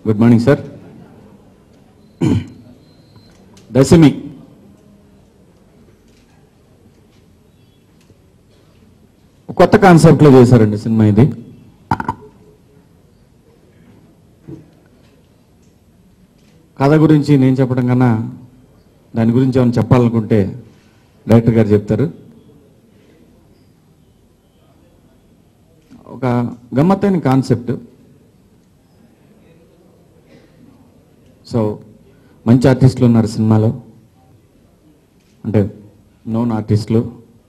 Good morning sir. దశమి కొత్త కాన్సెప్ట్లో చేశారండి సినిమా. ఇది కథ గురించి నేను చెప్పడం కన్నా దాని గురించి ఏమైనా చెప్పాలనుకుంటే డైరెక్టర్ గారు చెప్తారు. ఒక గమ్మత్తైన కాన్సెప్ట్. సో మంచి ఆర్టిస్టులు ఉన్నారు సినిమాలో, అంటే నోన్ ఆర్టిస్టులు,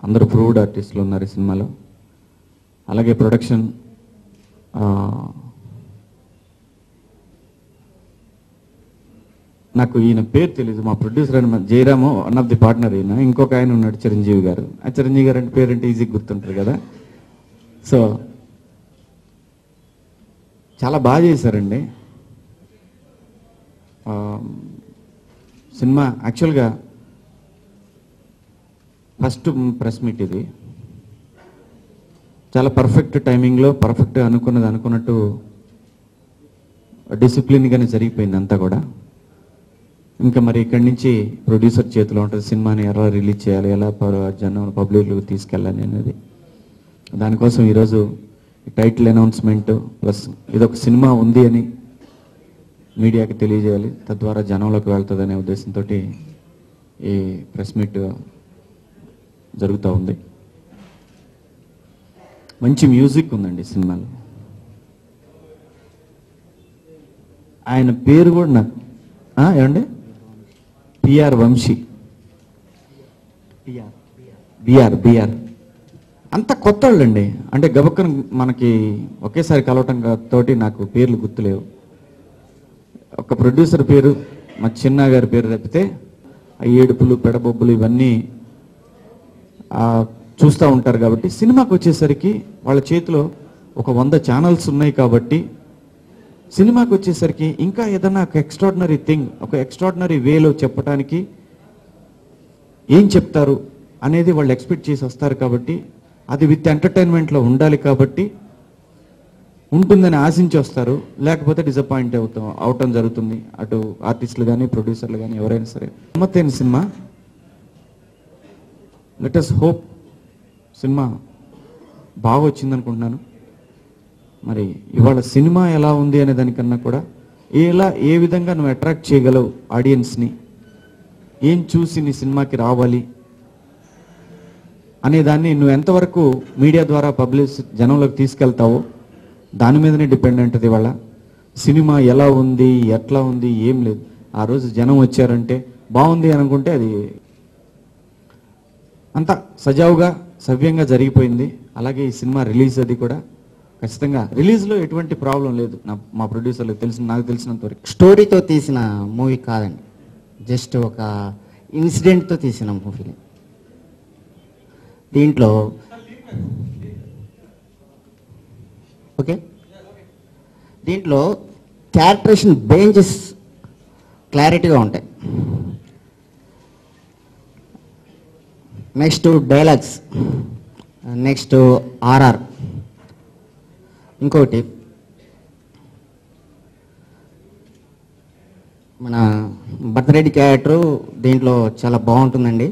అందరూ ప్రూవ్డ్ ఆర్టిస్టులు ఉన్నారు ఈ సినిమాలో. అలాగే ప్రొడక్షన్ నాకు ఈయన పేరు తెలీదు, మా ప్రొడ్యూసర్ అని Jayaramu one of the partner ఈయన. ఇంకొక ఆయన ఉన్నాడు చిరంజీవి గారు. ఆ చిరంజీవి గారు అంటే పేరు అంటే ఈజీగా గుర్తుంటారు కదా. సో చాలా బాగా చేశారండి సినిమా. యాక్చువల్గా ఫస్ట్ ప్రెస్ మీట్ ఇది. చాలా పర్ఫెక్ట్ టైమింగ్లో పర్ఫెక్ట్ అనుకున్నట్టు డిసిప్లిన్గానే జరిగిపోయింది అంతా కూడా. ఇంకా మరి ఇక్కడి నుంచి ప్రొడ్యూసర్ చేతిలో ఉంటుంది సినిమాని ఎలా రిలీజ్ చేయాలి, ఎలా జనం పబ్లిక్లోకి తీసుకెళ్ళాలి అనేది. దానికోసం ఈరోజు టైటిల్ అనౌన్స్మెంట్ ప్లస్ ఇదొక సినిమా ఉంది అని మీడియాకి తెలియజేయాలి, తద్వారా జనంలోకి వెళ్తుందనే ఉద్దేశంతో ఈ ప్రెస్ మీట్ జరుగుతూ ఉంది. మంచి మ్యూజిక్ ఉందండి సినిమాలో. ఆయన పేరు కూడా నాకు ఏమండి పిఆర్ వంశీ, బిఆర్ అంత కొత్త వాళ్ళండి. అంటే గబక్కన మనకి ఒకేసారి కలవటం తోటి నాకు పేర్లు గుర్తులేవు. ఒక ప్రొడ్యూసర్ పేరు మా చిన్న గారి పేరు తప్పితే ఆ ఏడుపులు పెడబొబ్బులు ఇవన్నీ చూస్తూ ఉంటారు. కాబట్టి సినిమాకి వచ్చేసరికి వాళ్ళ చేతిలో ఒక 100 ఛానల్స్ ఉన్నాయి. కాబట్టి సినిమాకి వచ్చేసరికి ఇంకా ఏదైనా ఒక ఎక్స్ట్రాడినరీ థింగ్, ఒక ఎక్స్ట్రాడినరీ వేలో చెప్పడానికి ఏం చెప్తారు అనేది వాళ్ళు ఎక్స్పెక్ట్ చేసి వస్తారు. కాబట్టి అది విత్ ఎంటర్టైన్మెంట్లో ఉండాలి. కాబట్టి ఉంటుందని ఆశించి వస్తారు, లేకపోతే డిసప్పాయింట్ అవటం జరుగుతుంది. అటు ఆర్టిస్టులు కానీ ప్రొడ్యూసర్లు కానీ ఎవరైనా సరే. గమ్మత్తైన cinema. Let us hope cinema బాగా వచ్చింది అనుకుంటున్నాను. మరి ఇవాళ సినిమా ఎలా ఉంది అనే దానికన్నా కూడా ఏ విధంగా నువ్వు అట్రాక్ట్ చేయగలవు ఆడియన్స్ని, ఏం చూసి నీ సినిమాకి రావాలి అనే దాన్ని నువ్వు ఎంతవరకు మీడియా ద్వారా జనంలోకి తీసుకెళ్తావో దాని మీదనే డిపెండ్ ఉంటుంది. ఇవాళ సినిమా ఎలా ఉంది, ఎట్లా ఉంది ఏం లేదు. ఆ రోజు జనం వచ్చారంటే బాగుంది అనుకుంటే అది అంతా సజావుగా సవ్యంగా జరిగిపోయింది. అలాగే ఈ సినిమా రిలీజ్ అది కూడా ఖచ్చితంగా రిలీజ్లో ఎటువంటి ప్రాబ్లం లేదు. మా ప్రొడ్యూసర్లకు నాకు తెలిసినంత వరకు. స్టోరీతో తీసిన మూవీ కాదండి, జస్ట్ ఒక ఇన్సిడెంట్తో తీసిన మూవీ. దీంట్లో ఓకే, దీంట్లో క్యారెక్టరేషన్ బేంజెస్ క్లారిటీగా ఉంటాయి. Next dialogues, next RR. ఇంకోటి మన భరతరెడ్డి క్యారెక్టరు దీంట్లో చాలా బాగుంటుందండి.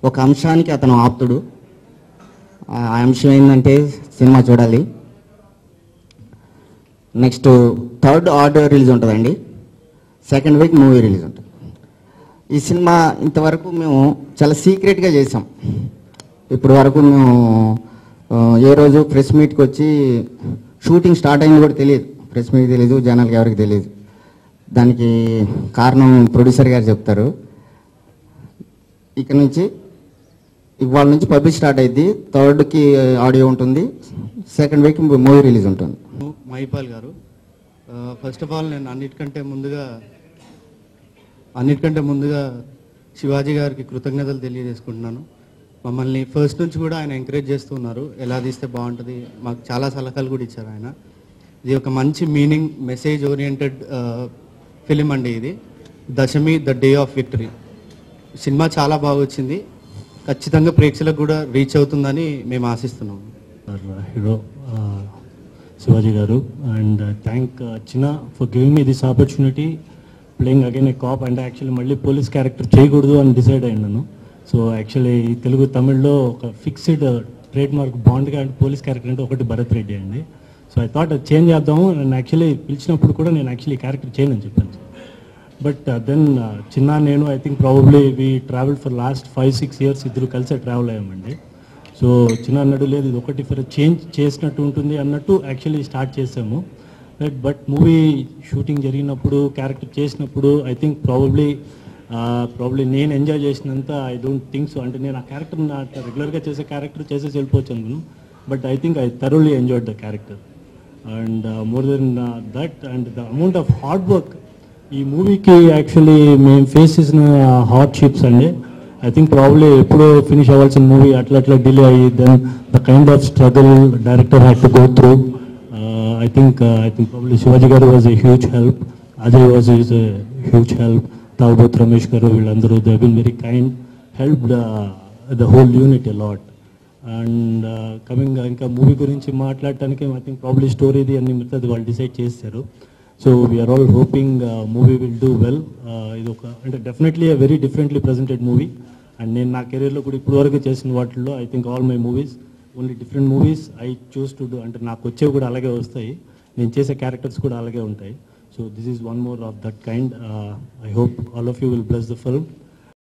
ఒక అంశానికి అతను ఆప్తుడు. ఆ అంశం ఏంటంటే సినిమా చూడాలి. నెక్స్ట్ 3rd ఆర్డర్ రిలీజ్ ఉంటుందండి. 2nd వీక్ మూవీ రిలీజ్ ఉంటుంది. ఈ సినిమా ఇంతవరకు మేము చాలా సీక్రెట్గా చేసాం. ఇప్పుడు వరకు మేము ఏ రోజు ప్రెస్ మీట్కి వచ్చి షూటింగ్ స్టార్ట్ అయింది కూడా తెలియదు, ప్రెస్ మీట్ తెలియదు, జనాలకి ఎవరికి తెలియదు. దానికి కారణం ప్రొడ్యూసర్ గారు చెప్తారు. ఇక్కడ నుంచి ఇవాళ నుంచి పబ్లిక్ స్టార్ట్ అయింది. 3rdకి ఆడియో ఉంటుంది, 2nd వీక్ మూవీ రిలీజ్ ఉంటుంది. మహిపాల్ గారు, ఫస్ట్ ఆఫ్ ఆల్ నేను అన్నిటికంటే ముందుగా శివాజీ గారికి కృతజ్ఞతలు తెలియజేసుకుంటున్నాను. మమ్మల్ని ఫస్ట్ నుంచి కూడా ఆయన ఎంకరేజ్ చేస్తున్నారు, ఎలా తీస్తే బాగుంటుంది. మాకు చాలా సలహాలు కూడా ఇచ్చారు ఆయన. ఇది ఒక మంచి మీనింగ్, మెసేజ్ ఓరియంటెడ్ ఫిలిం అండి ఇది. Dashami the day of victory. Cinema చాలా బాగా వచ్చింది. ఖచ్చితంగా ప్రేక్షకులకు కూడా రీచ్ అవుతుందని మేము ఆశిస్తున్నాము. hero Shivaji Garu, and thank China for giving me this opportunity playing again a cop, and actually మళ్ళీ పోలీస్ క్యారెక్టర్ చేయకూడదు అని డిసైడ్ అయ్యాను. సో యాక్చువల్లీ తెలుగు తమిళ్లో ఒక ఫిక్స్డ్ ట్రేడ్ మార్క్ బాండ్గా అంటే పోలీస్ క్యారెక్టర్ అంటే ఒకటి భరత్ రెడ్డి అండి. సో ఐ థాట్ అది చేంజ్ చేద్దాము. నన్ను యాక్చువల్లీ పిలిచినప్పుడు కూడా నేను యాక్చువల్లీ క్యారెక్టర్ చేయను అని చెప్పాను. బట్ దెన్ చిన్న నేను I think probably we travel for last 5-6 years ఇద్దరు కలిసే ట్రావెల్ అయ్యామండి. సో చిన్న అన్నట్టు లేదు, ఇది ఒకటి ఫర్ చేంజ్ చేసినట్టు ఉంటుంది అన్నట్టు యాక్చువల్లీ స్టార్ట్ చేసాము. బట్ మూవీ షూటింగ్ జరిగినప్పుడు క్యారెక్టర్ చేసినప్పుడు ఐ థింక్ ప్రాబబ్లీ నేను ఎంజాయ్ చేసినంత ఐ డోంట్ థింక్ సో. అంటే నేను ఆ క్యారెక్టర్ నా రెగ్యులర్గా చేసే క్యారెక్టర్ చేసేసి వెళ్ళిపోవచ్చు అనుకున్నాను. But I think I thoroughly enjoyed the character. And more than that and the amount of hard work ఈ మూవీకి యాక్చువల్లీ మేము ఫేస్ చేసిన హార్డ్షిప్స్ అండి. ఐ థింక్ ప్రాబ్లీ ఎప్పుడో ఫినిష్ అవ్వాల్సిన మూవీ అట్లా డిలే అయ్యి then the kind of struggle director had to go through. I think probably Shivaji garu was a huge help, Ajay was is a huge help, Tagubothu Ramesh garu వీళ్ళందరూ they been very kind, help the whole unit a lot. And coming ఇంకా movie గురించి మాట్లాడటానికి I think probably స్టోరీది అన్ని మిగతాది వాళ్ళు decide చేశారు. So we're all hoping movie will do well. ఇది ఒక అంటే definitely a very differently presented movie. And నేను నా కెరీర్లో కూడా ఇప్పుడు వరకు చేసిన వాటిల్లో I think all my movies only different movies I choose to do. అంటే నాకు వచ్చేవి కూడా అలాగే వస్తాయి, నేను చేసే క్యారెక్టర్స్ కూడా అలాగే ఉంటాయి. So this is one more of that kind. I hope all of you will bless the film.